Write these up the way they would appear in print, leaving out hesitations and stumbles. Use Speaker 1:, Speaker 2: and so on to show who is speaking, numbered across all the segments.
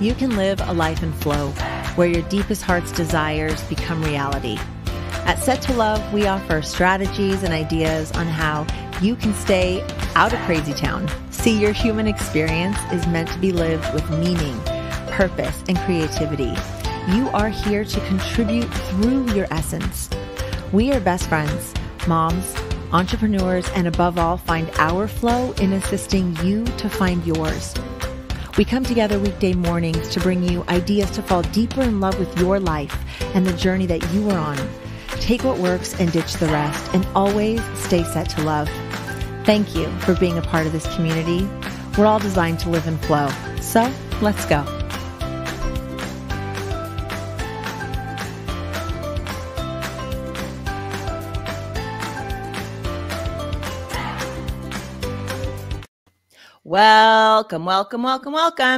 Speaker 1: you can live a life in flow where your deepest heart's desires become reality. At Set to Love, we offer strategies and ideas on how you can stay out of crazy town. See, your human experience is meant to be lived with meaning, purpose, and creativity. You are here to contribute through your essence. We are best friends, moms, entrepreneurs, and above all, find our flow in assisting you to find yours. We come together weekday mornings to bring you ideas to fall deeper in love with your life and the journey that you are on. Take what works and ditch the rest, and always stay set to love. Thank you for being a part of this community. We're all designed to live in flow. So let's go. Welcome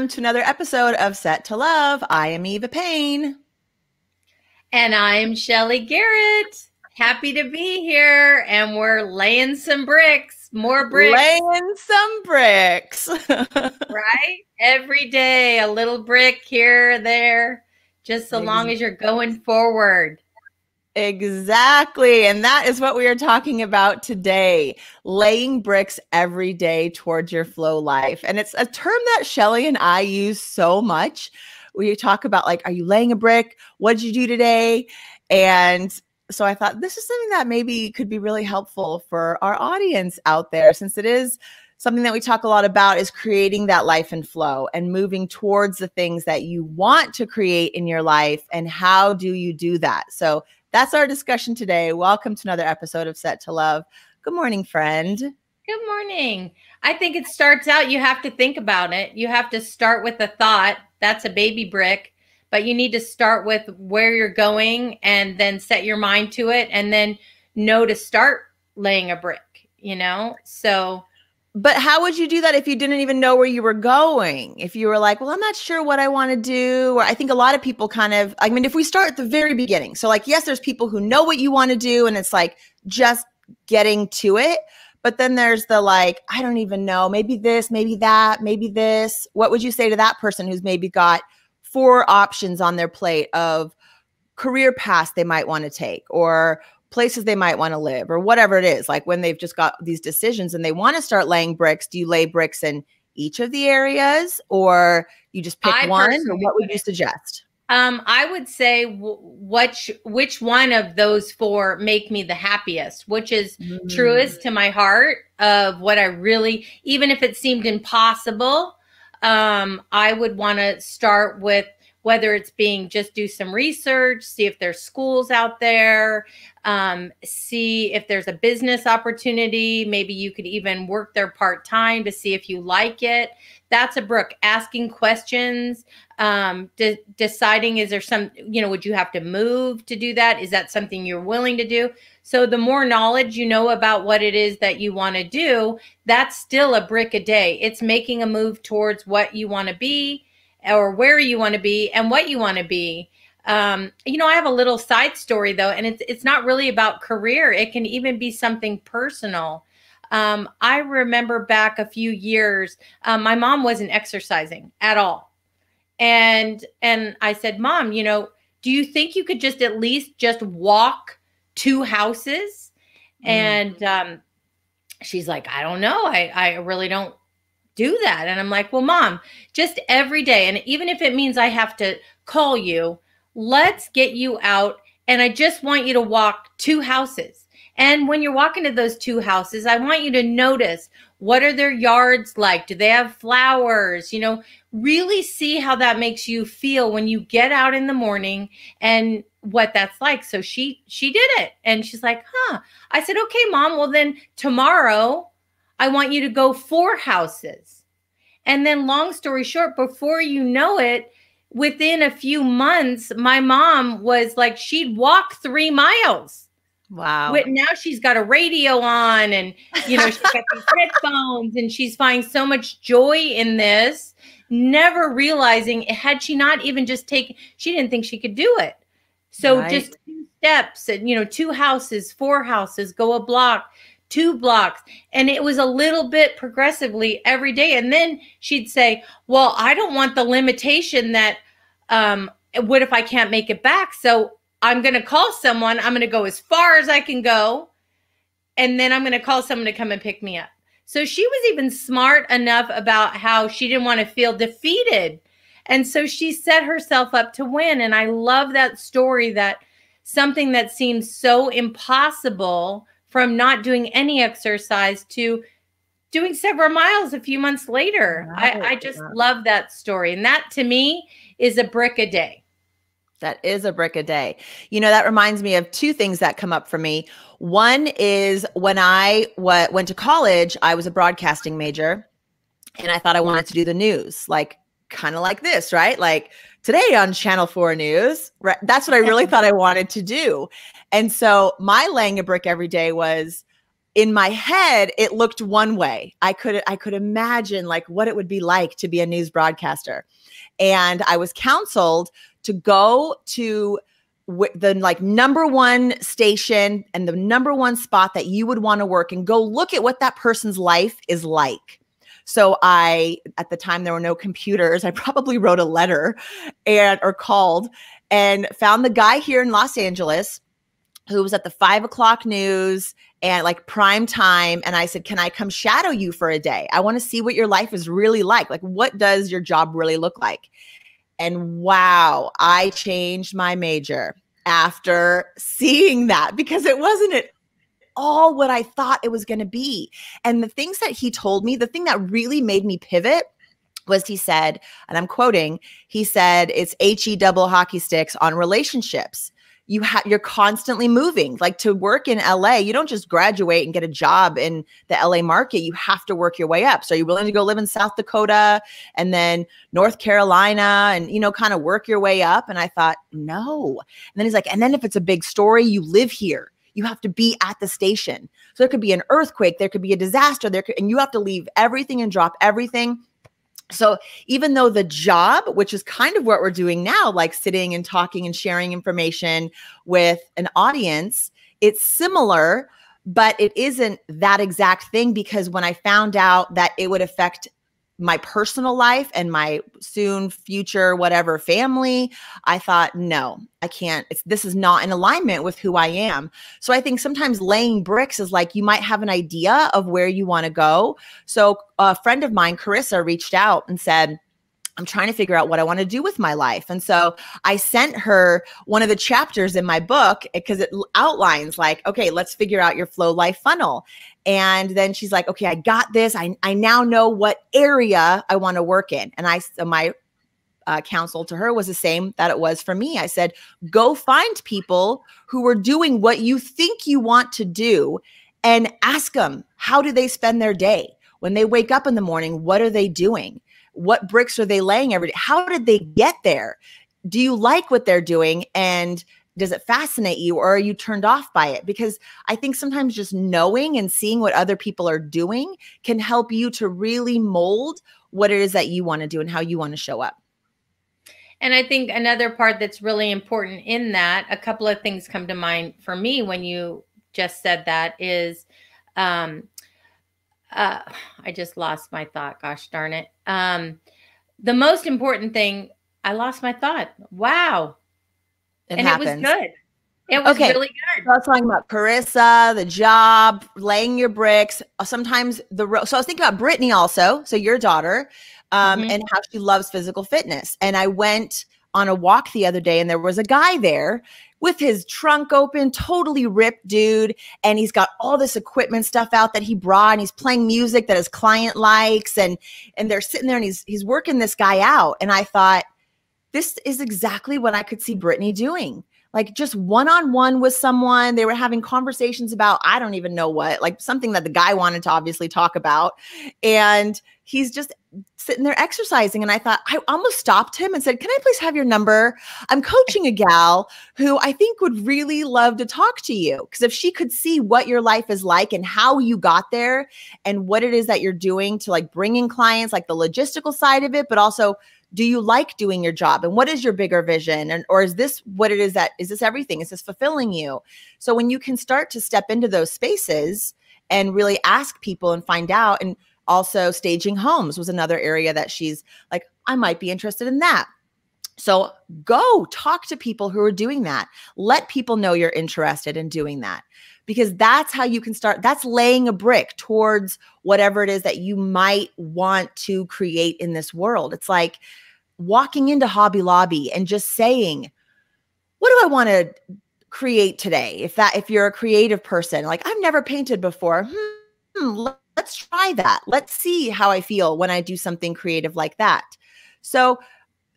Speaker 1: to another episode of Set to Love. I am Eva Payne.
Speaker 2: And I'm Shelley Garrett. Happy to be here. And we're laying some bricks, more bricks.
Speaker 1: Laying some bricks.
Speaker 2: Right? Every day, a little brick here or there, just so long as you're going forward.
Speaker 1: Exactly. And that is what we are talking about today. Laying bricks every day towards your flow life. And it's a term that Shelley and I use so much. We talk about, like, are you laying a brick? What did you do today? And so I thought this is something that maybe could be really helpful for our audience out there, since it is something that we talk a lot about, is creating that life in flow and moving towards the things that you want to create in your life. And how do you do that? So that's our discussion today. Welcome to another episode of Set to Love. Good morning, friend.
Speaker 2: Good morning. I think it starts out, you have to think about it. You have to start with a thought. That's a baby brick. But you need to start with where you're going and then set your mind to it and then know to start laying a brick, So.
Speaker 1: But how would you do that if you didn't even know where you were going? If you were like, well, I'm not sure what I want to do. Or I think a lot of people if we start at the very beginning. So yes, there's people who know what you want to do and it's like just getting to it. But then there's the I don't even know, maybe this, maybe that, maybe this. What would you say to that person who's maybe got 4 options on their plate of career paths they might want to take, or places they might want to live, or whatever it is, like when they've just got these decisions and they want to start laying bricks? Do you lay bricks in each of the areas, or you just pick one, or what would you suggest?
Speaker 2: I would say which one of those 4 make me the happiest, which is truest to my heart of what I really, even if it seemed impossible, I would want to start with whether it's just do some research, see if there's schools out there, see if there's a business opportunity. Maybe you could even work there part-time to see if you like it. That's a brick. Asking questions, deciding, is there some, would you have to move to do that? Is that something you're willing to do? So the more knowledge you know about what it is that you want to do, that's still a brick a day. It's making a move towards what you want to be, or where you want to be and what you want to be. I have a little side story though, and it's not really about career. It can even be something personal. I remember back a few years, my mom wasn't exercising at all. And I said, Mom, do you think you could just at least just walk 2 houses? And she's like, I don't know. I really don't do that. And I'm like, well, Mom, just every day. And even if it means I have to call you, let's get you out. And I just want you to walk 2 houses. And when you're walking to those 2 houses, I want you to notice, what are their yards like? Do they have flowers? Really see how that makes you feel when you get out in the morning and what that's like. So she did it. And she's like, I said, okay, Mom, well then tomorrow I want you to go 4 houses. And then long story short, before you know it, within a few months, my mom was like, she'd walk 3 miles.
Speaker 1: Wow.
Speaker 2: Now she's got a radio on and, she's got these headphones and she's finding so much joy in this, never realizing, had she not even just she didn't think she could do it. So just 2 steps and, 2 houses, 4 houses, go a block, 2 blocks. And it was a little bit progressively every day. And then she'd say, well, I don't want the limitation that, what if I can't make it back? So I'm going to call someone. I'm going to go as far as I can go. And then I'm going to call someone to come and pick me up. So she was even smart enough about how she didn't want to feel defeated. And so she set herself up to win. And I love that story, that something that seems so impossible, from not doing any exercise to doing several miles a few months later. I just love that story. And that to me is a brick a day.
Speaker 1: That is a brick a day. You know, that reminds me of 2 things that come up for me. One is when I went to college, I was a broadcasting major, and I thought I wanted to do the news, like kind of like this, right? Like today on Channel 4 News, right? That's what I really thought I wanted to do. And so my laying a brick every day was, in my head, it looked one way. I could imagine like what it would be like to be a news broadcaster. And I was counseled to go to the like #1 station and the #1 spot that you would want to work, and go look at what that person's life is like. So at the time, there were no computers. I probably wrote a letter or called and found the guy here in Los Angeles who was at the 5 o'clock news and like prime time. And I said, can I come shadow you for a day? I want to see what your life is really like. Like, what does your job really look like? And wow, I changed my major after seeing that, because it wasn't at all what I thought it was going to be. And the things that he told me, the thing that really made me pivot was, he said, and I'm quoting, he said, it's HE double hockey sticks on relationships. You're constantly moving. Like, to work in LA, you don't just graduate and get a job in the LA market. You have to work your way up. So are you willing to go live in South Dakota and then North Carolina and, you know, kind of work your way up? And I thought, no. And then he's like, and then if it's a big story, you live here. You have to be at the station. So there could be an earthquake, there could be a disaster, and you have to leave everything and drop everything. So even though the job, which is kind of what we're doing now, like sitting and talking and sharing information with an audience, it's similar, but it isn't that exact thing, because when I found out that it would affect my personal life and my soon future, whatever, family, I thought, no, I can't. This is not in alignment with who I am. So I think sometimes laying bricks is like, you might have an idea of where you want to go. So a friend of mine, Carissa, reached out and said, I'm trying to figure out what I want to do with my life. And so I sent her one of the chapters in my book, because it outlines like, okay, let's figure out your flow life funnel. And then she's like, okay, I got this. I now know what area I want to work in. And my counsel to her was the same that it was for me. I said, go find people who are doing what you think you want to do and ask them, how do they spend their day? When they wake up in the morning, what are they doing? What bricks are they laying every day? How did they get there? Do you like what they're doing? And does it fascinate you, or are you turned off by it? Because I think sometimes just knowing and seeing what other people are doing can help you to really mold what it is that you want to do and how you want to show up.
Speaker 2: And I think another part that's really important in that, a couple of things come to mind for me when you just said that, is I just lost my thought. Gosh darn it. The most important thing, I lost my thought. Wow.
Speaker 1: It happens.
Speaker 2: It was good. It was really good.
Speaker 1: So I was talking about Carissa, the job, laying your bricks. Sometimes so I was thinking about Brittany also, so your daughter, and how she loves physical fitness. And I went on a walk the other day, and there was a guy there with his trunk open, totally ripped dude. And he's got all this equipment stuff out that he brought, and he's playing music that his client likes. And they're sitting there, and he's working this guy out. And I thought, this is exactly what I could see Brittany doing. Like, just one-on-one with someone. They were having conversations about, I don't even know what, like something that the guy wanted to obviously talk about. And he's just sitting there exercising. And I thought, I almost stopped him and said, can I please have your number? I'm coaching a gal who I think would really love to talk to you. Because if she could see what your life is like and how you got there and what it is that you're doing to like bring in clients, like the logistical side of it, but also, do you like doing your job? And what is your bigger vision? And, or is this what it is is this everything? Is this fulfilling you? So when you can start to step into those spaces
Speaker 3: and really ask people and find out. And also staging homes was another area that she's like, I might be interested in that. So go talk to people who are doing that. Let people know you're interested in doing that, because that's how you can start. That's laying a brick towards whatever it is that you might want to create in this world. It's like walking into Hobby Lobby and just saying, what do I want to create today? If you're a creative person, like, I've never painted before. Let's try that. Let's see how I feel when I do something creative like that. So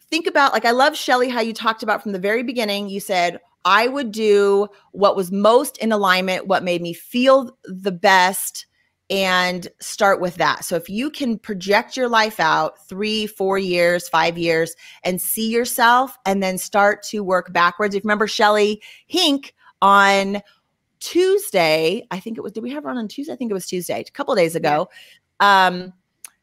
Speaker 3: think about, like, I love, Shelley, how you talked about from the very beginning. You said, I would do what was most in alignment, what made me feel the best, and start with that. So if you can project your life out 3, 4 years, 5 years, and see yourself, and then start to work backwards. If you remember Shelley Hink on Tuesday, I think it was, did we have her on Tuesday? I think it was Tuesday, a couple of days ago. Yeah.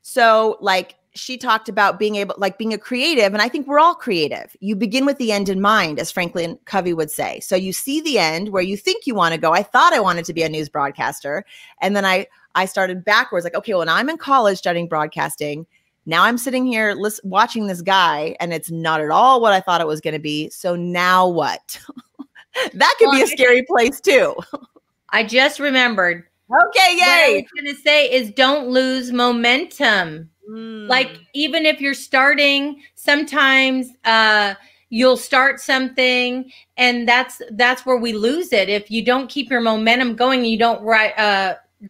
Speaker 3: So like, she talked about being able, like, being a creative. And I think we're all creative. You begin with the end in mind, as Franklin Covey would say. So you see the end where you think you want to go. I thought I wanted to be a news broadcaster. And then I started backwards, like, okay, well, I'm in college studying broadcasting. Now I'm sitting here watching this guy, and it's not at all what I thought it was going to be. So now what? That could be a scary place too.
Speaker 2: I just remembered.
Speaker 3: Okay, yay.
Speaker 2: What I was going to say is, don't lose momentum. Like, even if you're starting, sometimes you'll start something, and that's where we lose it. If you don't keep your momentum going, you don't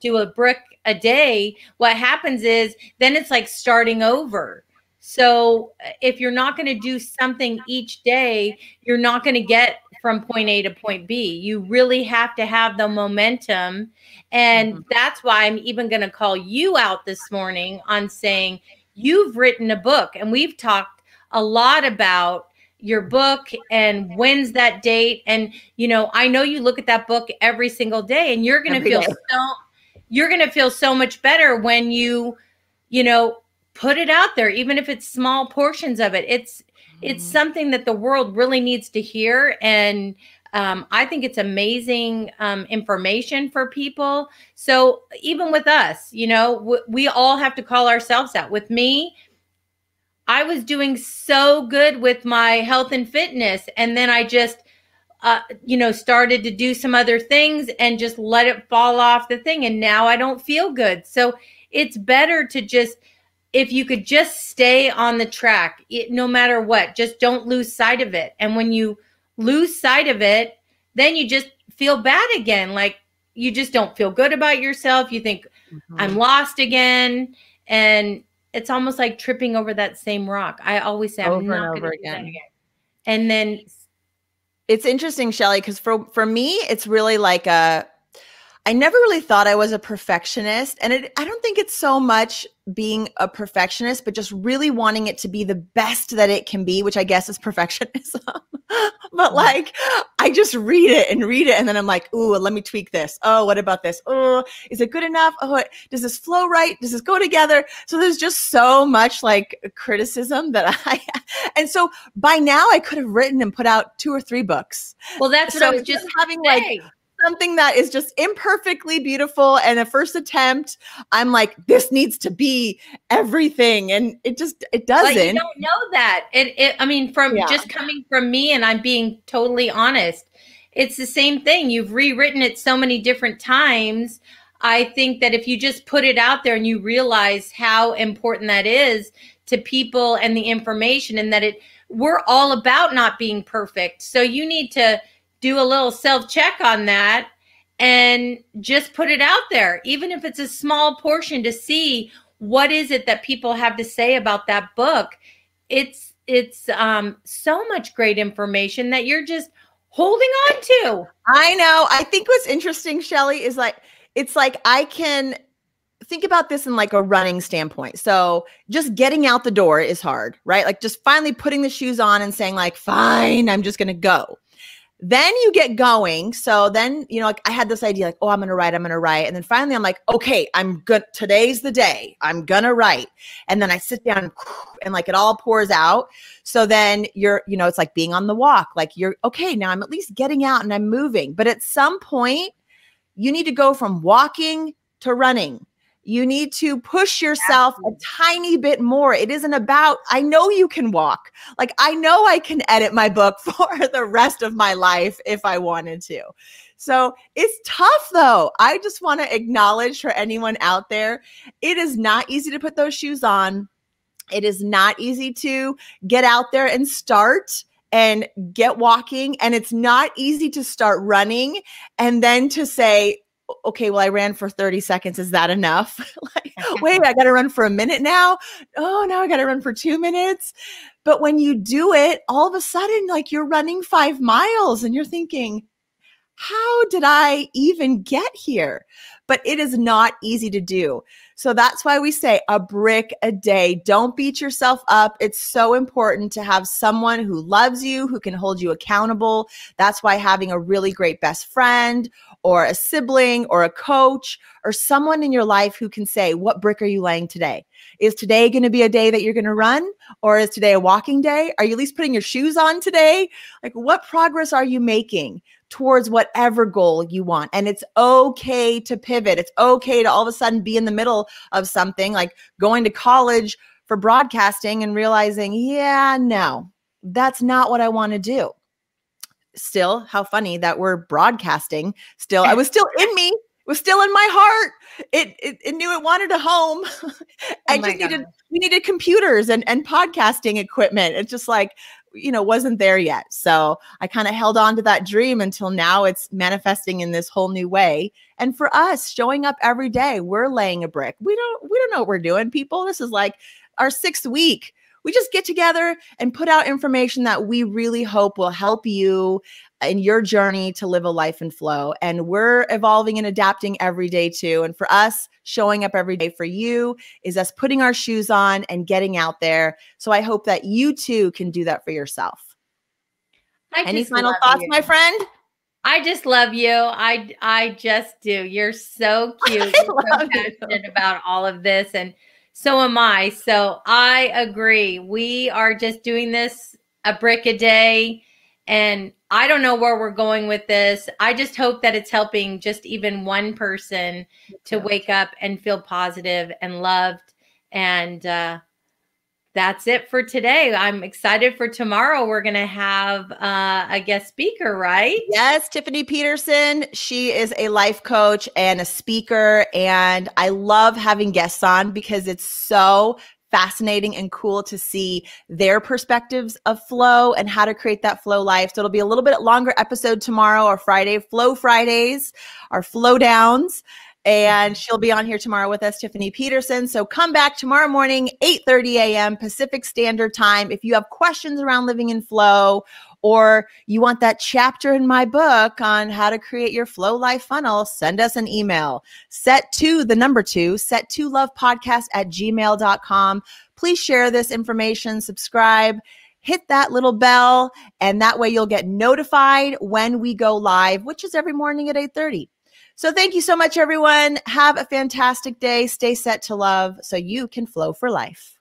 Speaker 2: do a brick a day, what happens is then it's like starting over. So if you're not going to do something each day, you're not going to get from point A to point B. You really have to have the momentum. And that's why I'm even going to call you out this morning on saying, you've written a book, and we've talked a lot about your book and when's that date. And, you know, I know you look at that book every single day, and you're going to feel so much better when you know, put it out there, even if it's small portions of it. It's something that the world really needs to hear. And I think it's amazing information for people. So even with us, you know, we all have to call ourselves out. With me, I was doing so good with my health and fitness. And then I just, you know, started to do some other things and just let it fall off the thing. And now I don't feel good. So it's better to just, if you could just stay on the track, no matter what, just don't lose sight of it. And when you lose sight of it, then you just feel bad again. Like, you just don't feel good about yourself. You think, I'm lost again. And it's almost like tripping over that same rock. I always say, I'm not going to do that again. And then
Speaker 3: it's interesting, Shelley, because for me, it's really like I never really thought I was a perfectionist. And I don't think it's so much being a perfectionist, but just really wanting it to be the best that it can be, which I guess is perfectionism. But like, I just read it. And then I'm like, ooh, let me tweak this. Oh, what about this? Oh, is it good enough? Oh, does this flow right? Does this go together? So there's just so much like criticism and so by now I could have written and put out 2 or 3 books.
Speaker 2: Well, that's what I was just
Speaker 3: having like something that is just imperfectly beautiful. And a first attempt, I'm like, this needs to be everything. And it doesn't.
Speaker 2: But you don't know that. I mean, just coming from me, and I'm being totally honest, it's the same thing. You've rewritten it so many different times. I think that if you just put it out there and you realize how important that is to people and the information, and that we're all about not being perfect. So you need to do a little self-check on that and just put it out there, even if it's a small portion, to see what is it that people have to say about that book. It's so much great information that you're just holding on to.
Speaker 3: I know. I think what's interesting, Shelley, is like, it's like I can think about this in like a running standpoint. So just getting out the door is hard, right? Like just finally putting the shoes on and saying like, fine, I'm just going to go. Then you get going. So then, you know, like I had this idea like, oh, I'm going to write. And then finally I'm like, okay, I'm good. Today's the day. I'm going to write. And then I sit down and like it all pours out. So then you're, you know, it's like being on the walk. Like you're okay. Now I'm at least getting out and I'm moving. But at some point you need to go from walking to running. You need to push yourself a tiny bit more. It isn't about, I know you can walk. Like, I know I can edit my book for the rest of my life if I wanted to. So it's tough though. I just want to acknowledge for anyone out there, it is not easy to put those shoes on. It is not easy to get out there and start and get walking. And it's not easy to start running and then to say, okay, well, I ran for 30 seconds. Is that enough? Like, wait, I got to run for a minute now. Oh, now I got to run for 2 minutes. But when you do it, all of a sudden, like you're running 5 miles and you're thinking, how did I even get here? But it is not easy to do. So that's why we say a brick a day. Don't beat yourself up. It's so important to have someone who loves you, who can hold you accountable. That's why having a really great best friend or a sibling or a coach or someone in your life who can say, what brick are you laying today? Is today going to be a day that you're going to run? Or is today a walking day? Are you at least putting your shoes on today? Like, what progress are you making towards whatever goal you want? And it's okay to pivot. It's okay to all of a sudden be in the middle of something like going to college for broadcasting and realizing, yeah, no, that's not what I want to do. Still, how funny that we're broadcasting. Still, I was still in me. It was still in my heart. It knew it wanted a home. We needed computers and podcasting equipment. It's just like, wasn't there yet. So I kind of held on to that dream until now it's manifesting in this whole new way. And for us, showing up every day, we're laying a brick. We don't know what we're doing, people. This is like our 6th week. We just get together and put out information that we really hope will help you in your journey to live a life in flow. And we're evolving and adapting every day too. And for us, showing up every day for you is us putting our shoes on and getting out there. So I hope that you too can do that for yourself. Any final thoughts, my friend?
Speaker 2: I just love you. I just do. You're so cute. You're so passionate about all of this. And so am I. So I agree. We are just doing this a brick a day. And I don't know where we're going with this. I just hope that it's helping just even one person to wake up and feel positive and loved. And that's it for today. I'm excited for tomorrow. We're going to have a guest speaker, right?
Speaker 3: Yes, Tiffany Peterson. She is a life coach and a speaker. And I love having guests on because it's so fascinating and cool to see their perspectives of flow and how to create that flow life. So it'll be a little bit longer episode tomorrow or Friday, Flow Fridays, our flow downs. And she'll be on here tomorrow with us, Tiffany Peterson. So come back tomorrow morning, 8:30 a.m. Pacific Standard Time. If you have questions around living in flow, or you want that chapter in my book on how to create your flow life funnel, send us an email. set2lovepodcast@gmail.com. Please share this information, subscribe, hit that little bell, and that way you'll get notified when we go live, which is every morning at 8:30. So thank you so much, everyone. Have a fantastic day. Stay set to love so you can flow for life.